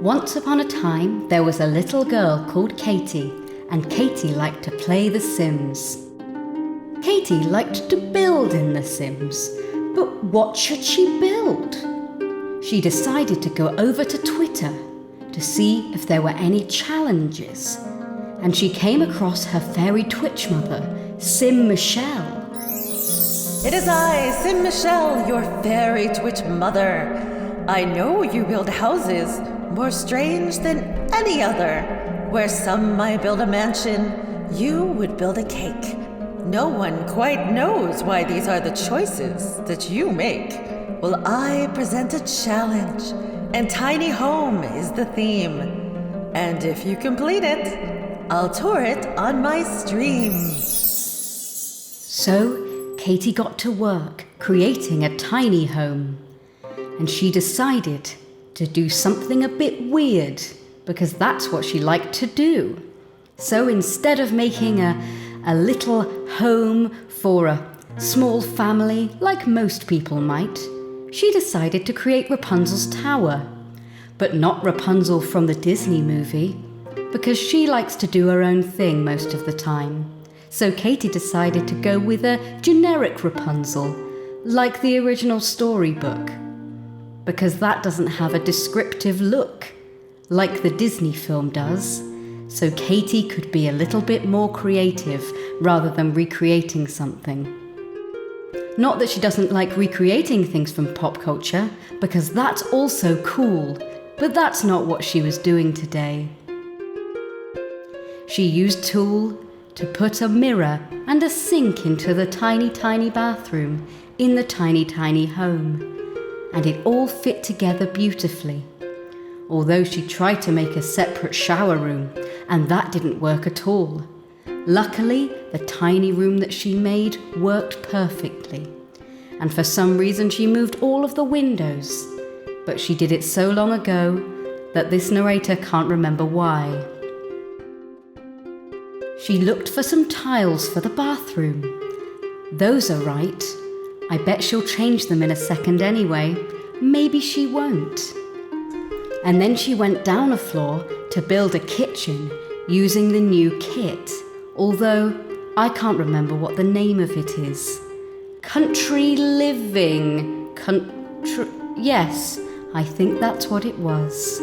Once upon a time, there was a little girl called Katie, and Katie liked to play The Sims. Katie liked to build in The Sims, but what should she build? She decided to go over to Twitter to see if there were any challenges, and she came across her fairy Twitch mother, Sim Michelle. It is I, Sim Michelle, your fairy Twitch mother. I know you build houses more strange than any other. Where some might build a mansion, you would build a cake. No one quite knows why these are the choices that you make. Well, I present a challenge, and tiny home is the theme. And if you complete it, I'll tour it on my stream. So Katie got to work creating a tiny home, and she decided to do something a bit weird because that's what she liked to do. So instead of making a little home for a small family like most people might, she decided to create Rapunzel's Tower. But not Rapunzel from the Disney movie, because she likes to do her own thing most of the time. So Katie decided to go with a generic Rapunzel, like the original storybook, because that doesn't have a descriptive look like the Disney film does. So Katie could be a little bit more creative rather than recreating something. Not that she doesn't like recreating things from pop culture, because that's also cool, but that's not what she was doing today. She used tulle to put a mirror and a sink into the tiny bathroom in the tiny home, and it all fit together beautifully. Although she tried to make a separate shower room, and that didn't work at all. Luckily, the tiny room that she made worked perfectly, and for some reason she moved all of the windows, but she did it so long ago that this narrator can't remember why. She looked for some tiles for the bathroom. Those are right. I bet she'll change them in a second anyway. Maybe she won't. And then she went down a floor to build a kitchen using the new kit, although I can't remember what the name of it is. Country living. Yes, I think that's what it was.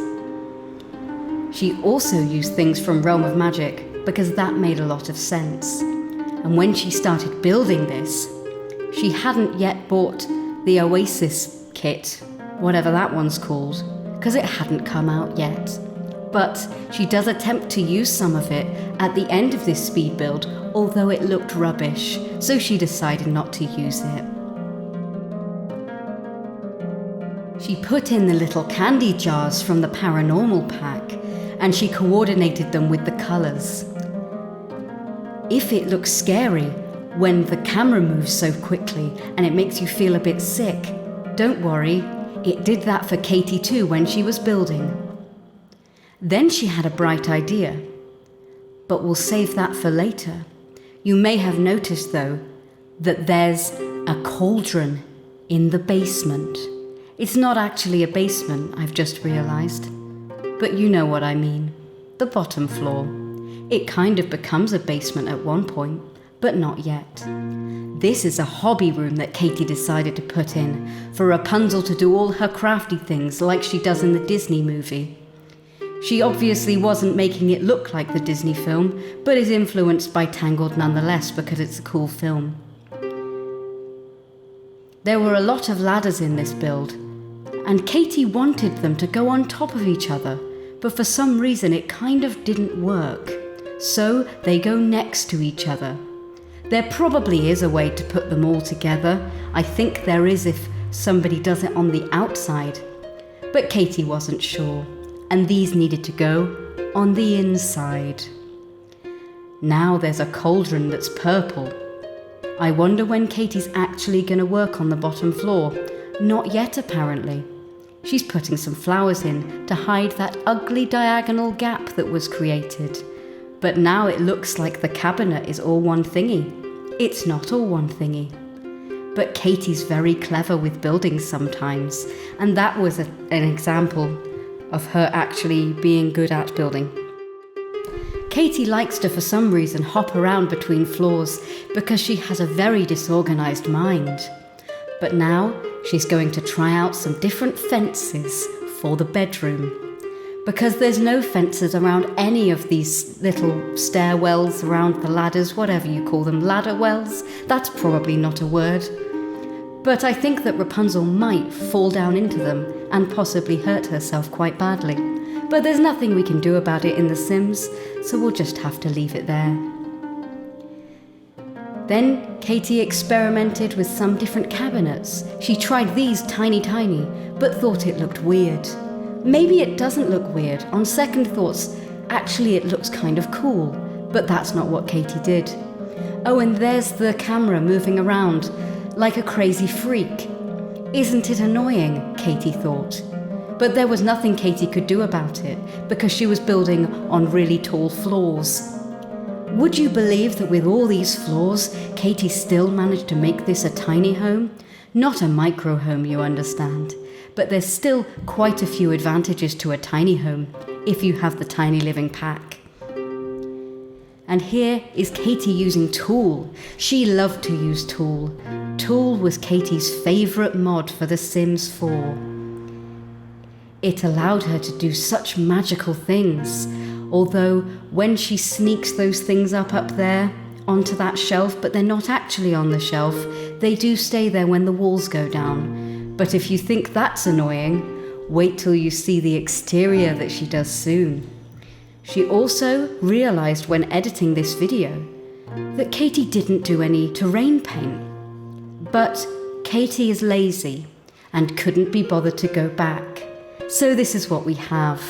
She also used things from Realm of Magic because that made a lot of sense. And when she started building this, she hadn't yet bought the Oasis kit, whatever that one's called, because it hadn't come out yet. But she does attempt to use some of it at the end of this speed build, although it looked rubbish, so she decided not to use it. She put in the little candy jars from the paranormal pack, and she coordinated them with the colours. If it looks scary when the camera moves so quickly and it makes you feel a bit sick, don't worry, it did that for Katie too when she was building. Then she had a bright idea, but we'll save that for later. You may have noticed though that there's a cauldron in the basement. It's not actually a basement, I've just realised, but you know what I mean, the bottom floor. It kind of becomes a basement at one point, but not yet. This is a hobby room that Katie decided to put in for Rapunzel to do all her crafty things like she does in the Disney movie. She obviously wasn't making it look like the Disney film, but is influenced by Tangled nonetheless because it's a cool film. There were a lot of ladders in this build, and Katie wanted them to go on top of each other, but for some reason it kind of didn't work. So they go next to each other. There probably is a way to put them all together. I think there is if somebody does it on the outside. But Katie wasn't sure, and these needed to go on the inside. Now there's a cauldron that's purple. I wonder when Katie's actually going to work on the bottom floor. Not yet, apparently. She's putting some flowers in to hide that ugly diagonal gap that was created. But now it looks like the cabinet is all one thingy. It's not all one thingy. But Katie's very clever with buildings sometimes, and that was an example of her actually being good at building. Katie likes to, for some reason, hop around between floors because she has a very disorganized mind. But now she's going to try out some different fences for the bedroom. Because there's no fences around any of these little stairwells, around the ladders, whatever you call them, ladder wells. That's probably not a word. But I think that Rapunzel might fall down into them and possibly hurt herself quite badly. But there's nothing we can do about it in The Sims, so we'll just have to leave it there. Then Katie experimented with some different cabinets. She tried these tiny, but thought it looked weird. Maybe it doesn't look weird. On second thoughts, actually it looks kind of cool. But that's not what Katie did. Oh, and there's the camera moving around like a crazy freak. Isn't it annoying? Katie thought. But there was nothing Katie could do about it because she was building on really tall floors. Would you believe that with all these floors, Katie still managed to make this a tiny home? Not a micro home, you understand. But there's still quite a few advantages to a tiny home if you have the tiny living pack. And here is Katie using Tool. She loved to use Tool. Tool was Katie's favourite mod for The Sims 4. It allowed her to do such magical things, although when she sneaks those things up there onto that shelf, but they're not actually on the shelf, they do stay there when the walls go down. But if you think that's annoying, wait till you see the exterior that she does soon. She also realised when editing this video that Katie didn't do any terrain paint. But Katie is lazy and couldn't be bothered to go back. So this is what we have.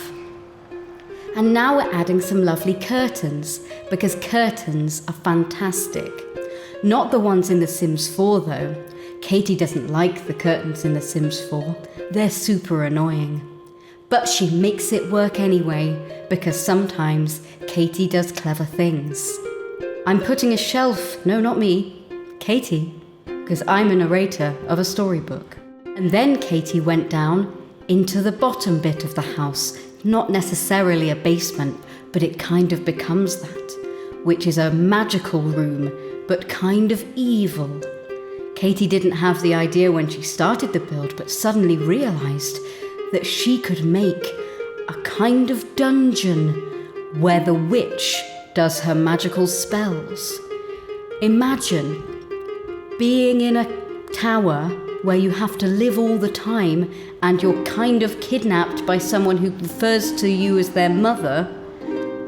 And now we're adding some lovely curtains, because curtains are fantastic. Not the ones in The Sims 4 though. Katie doesn't like the curtains in The Sims 4. They're super annoying. But she makes it work anyway, because sometimes Katie does clever things. I'm putting a shelf, no, not me, Katie, because I'm a narrator of a storybook. And then Katie went down into the bottom bit of the house, not necessarily a basement, but it kind of becomes that, which is a magical room, but kind of evil. Katie didn't have the idea when she started the build, but suddenly realised that she could make a kind of dungeon where the witch does her magical spells. Imagine being in a tower where you have to live all the time and you're kind of kidnapped by someone who refers to you as their mother.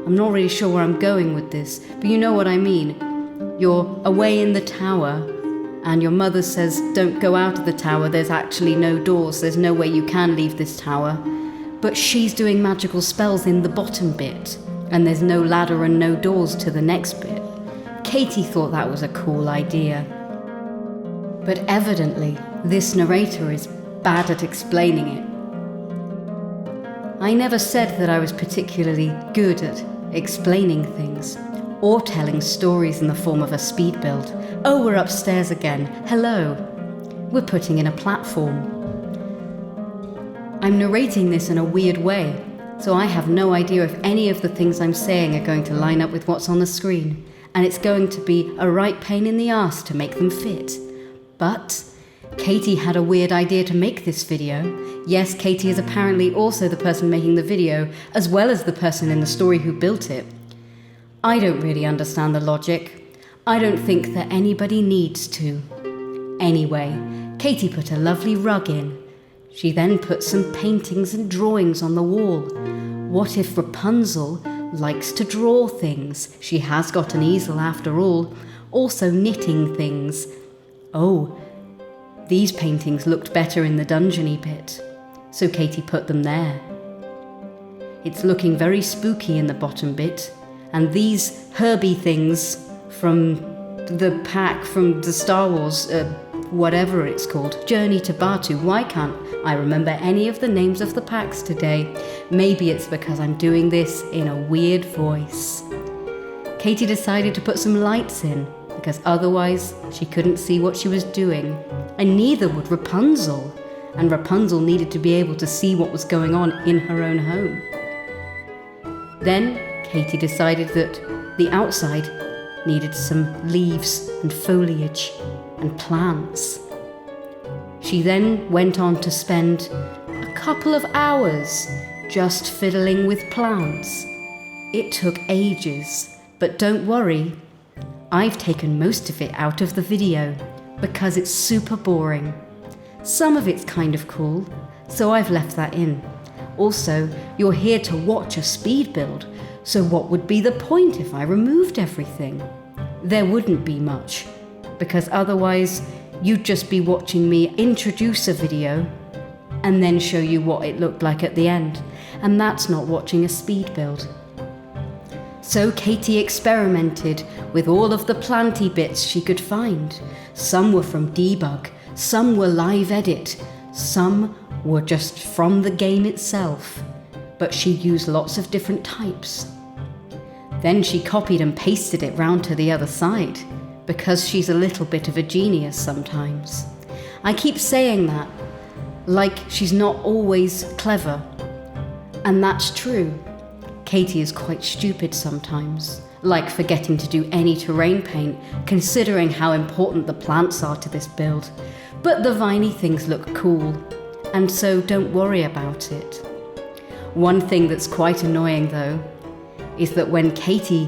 I'm not really sure where I'm going with this, but you know what I mean. You're away in the tower and your mother says, don't go out of the tower, there's actually no doors, there's no way you can leave this tower. But she's doing magical spells in the bottom bit, and there's no ladder and no doors to the next bit. Katie thought that was a cool idea. But evidently, this narrator is bad at explaining it. I never said that I was particularly good at explaining things, or telling stories in the form of a speed build. Oh, we're upstairs again. Hello. We're putting in a platform. I'm narrating this in a weird way, so I have no idea if any of the things I'm saying are going to line up with what's on the screen, and it's going to be a right pain in the arse to make them fit. But Katie had a weird idea to make this video. Yes, Katie is apparently also the person making the video, as well as the person in the story who built it. I don't really understand the logic. I don't think that anybody needs to. Anyway, Katie put a lovely rug in. She then put some paintings and drawings on the wall. What if Rapunzel likes to draw things? She has got an easel after all. Also knitting things. Oh, these paintings looked better in the dungeony bit, so Katie put them there. It's looking very spooky in the bottom bit, and these Herbie things from the pack from the Star Wars, whatever it's called, Journey to Batu. Why can't I remember any of the names of the packs today? Maybe it's because I'm doing this in a weird voice. Katie decided to put some lights in, because otherwise she couldn't see what she was doing, and neither would Rapunzel. and Rapunzel needed to be able to see what was going on in her own home. Then Katie decided that the outside needed some leaves and foliage and plants. She then went on to spend a couple of hours just fiddling with plants. It took ages, but don't worry, I've taken most of it out of the video because it's super boring. Some of it's kind of cool, so I've left that in. Also, you're here to watch a speed build, so what would be the point if I removed everything? There wouldn't be much, because otherwise you'd just be watching me introduce a video and then show you what it looked like at the end, and that's not watching a speed build. So Katie experimented with all of the planty bits she could find. Some were from debug, some were live edit, some were just from the game itself, but she used lots of different types. Then she copied and pasted it round to the other side, because she's a little bit of a genius sometimes. I keep saying that, like she's not always clever. And that's true. Katie is quite stupid sometimes, like forgetting to do any terrain paint, considering how important the plants are to this build. But the viney things look cool, and so don't worry about it. One thing that's quite annoying though, is that when Katie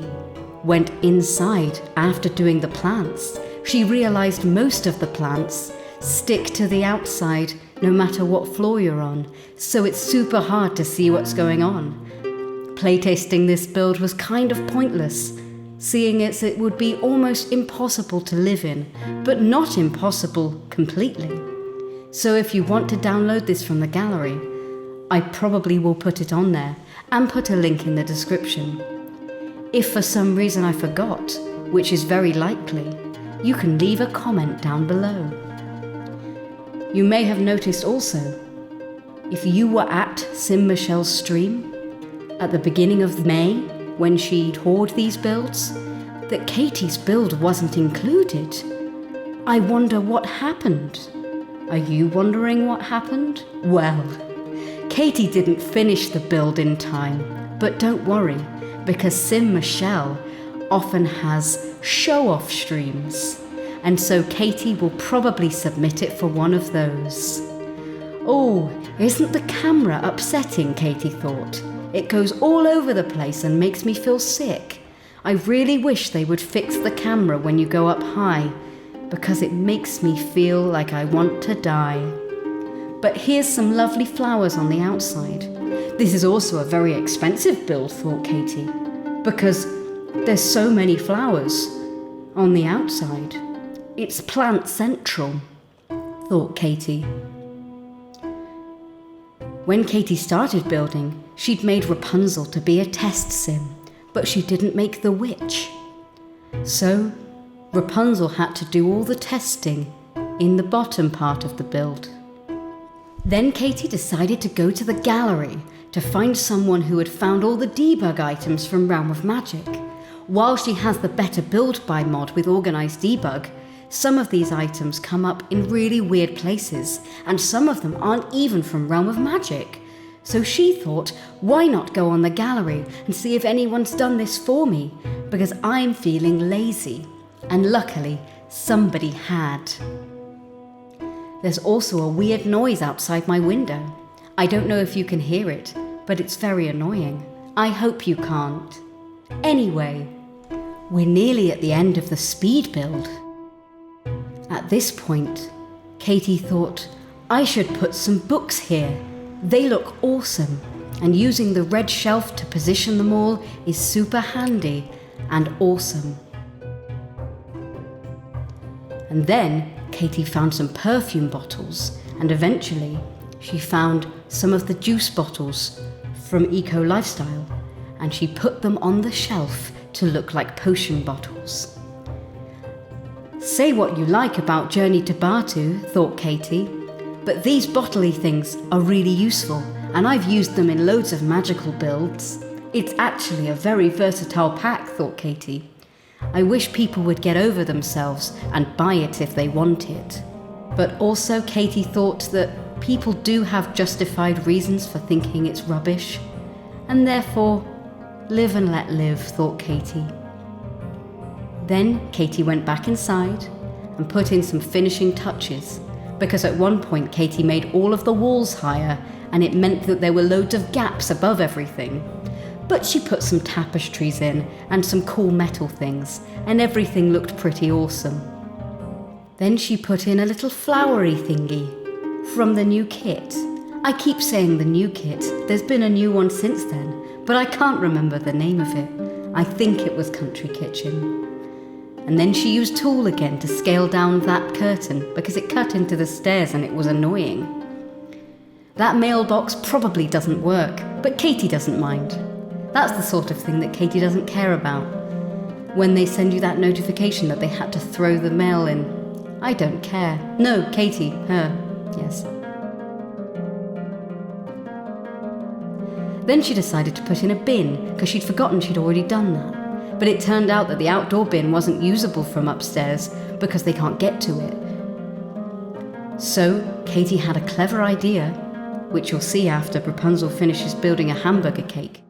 went inside after doing the plants, she realized most of the plants stick to the outside no matter what floor you're on, so it's super hard to see what's going on. Playtesting this build was kind of pointless, seeing as it would be almost impossible to live in, but not impossible completely. So if you want to download this from the gallery, I probably will put it on there and put a link in the description. If for some reason I forgot, which is very likely, you can leave a comment down below. You may have noticed also, if you were at Sim Michelle's stream at the beginning of May when she toured these builds, that Katie's build wasn't included. I wonder what happened. Are you wondering what happened? Well, Katie didn't finish the build in time, but don't worry, because Sim Michelle often has show-off streams, and so Katie will probably submit it for one of those. Oh, isn't the camera upsetting, Katie thought. It goes all over the place and makes me feel sick. I really wish they would fix the camera when you go up high, because it makes me feel like I want to die. But here's some lovely flowers on the outside. This is also a very expensive build, thought Katie, because there's so many flowers on the outside. It's plant central, thought Katie. When Katie started building, she'd made Rapunzel to be a test sim, but she didn't make the witch. So Rapunzel had to do all the testing in the bottom part of the build. Then Katie decided to go to the gallery to find someone who had found all the debug items from Realm of Magic. While she has the Better Build By mod with Organized Debug, some of these items come up in really weird places, and some of them aren't even from Realm of Magic. So she thought, why not go on the gallery and see if anyone's done this for me, because I'm feeling lazy. And luckily, somebody had. There's also a weird noise outside my window. I don't know if you can hear it, but it's very annoying. I hope you can't. Anyway, we're nearly at the end of the speed build. At this point, Katie thought, I should put some books here. They look awesome, and using the red shelf to position them all is super handy and awesome. And then Katie found some perfume bottles, and eventually she found some of the juice bottles from Eco Lifestyle, and she put them on the shelf to look like potion bottles. Say what you like about Journey to Batu, thought Katie, but these bottly things are really useful, and I've used them in loads of magical builds. It's actually a very versatile pack, thought Katie. I wish people would get over themselves and buy it if they want it. But also Katie thought that people do have justified reasons for thinking it's rubbish, and therefore, live and let live, thought Katie. Then Katie went back inside and put in some finishing touches, because at one point Katie made all of the walls higher, and it meant that there were loads of gaps above everything. But she put some tapestries in and some cool metal things, and everything looked pretty awesome. Then she put in a little flowery thingy from the new kit. I keep saying the new kit, there's been a new one since then, but I can't remember the name of it. I think it was Country Kitchen. And then she used tulle again to scale down that curtain because it cut into the stairs and it was annoying. That mailbox probably doesn't work, but Katie doesn't mind. That's the sort of thing that Katie doesn't care about. When they send you that notification that they had to throw the mail in, I don't care. No, Katie, her, yes. Then she decided to put in a bin because she'd forgotten she'd already done that. But it turned out that the outdoor bin wasn't usable from upstairs because they can't get to it. So Katie had a clever idea, which you'll see after Rapunzel finishes building a hamburger cake,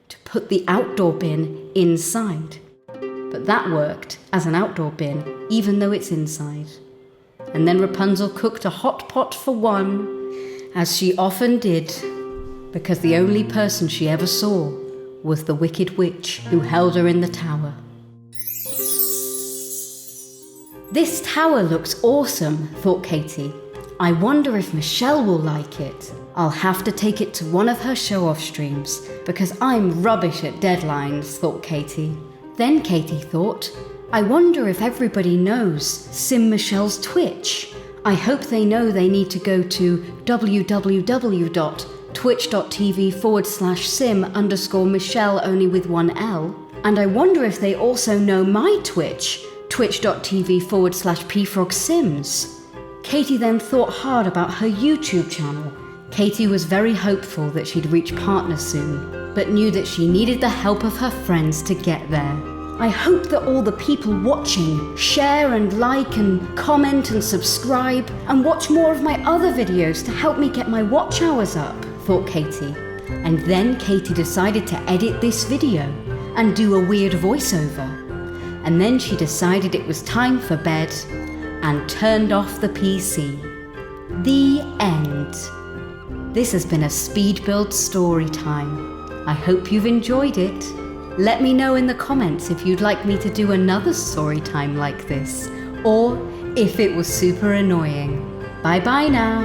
to put the outdoor bin inside. But that worked as an outdoor bin, even though it's inside. And then Rapunzel cooked a hot pot for one, as she often did, because the only person she ever saw was the wicked witch who held her in the tower. This tower looks awesome, thought Katie. I wonder if Michelle will like it. I'll have to take it to one of her show-off streams, because I'm rubbish at deadlines, thought Katie. Then Katie thought, I wonder if everybody knows Sim Michelle's Twitch. I hope they know they need to go to www.twitch.tv/sim_Michelle only with one L. And I wonder if they also know my Twitch, twitch.tv/peafrogsims. Katie then thought hard about her YouTube channel. Katie was very hopeful that she'd reach partner soon, but knew that she needed the help of her friends to get there. I hope that all the people watching share and like and comment and subscribe and watch more of my other videos to help me get my watch hours up, thought Katie. And then Katie decided to edit this video and do a weird voiceover. And then she decided it was time for bed and turned off the PC. The end. This has been a speed build story time. I hope you've enjoyed it. Let me know in the comments if you'd like me to do another story time like this, or if it was super annoying. Bye bye now.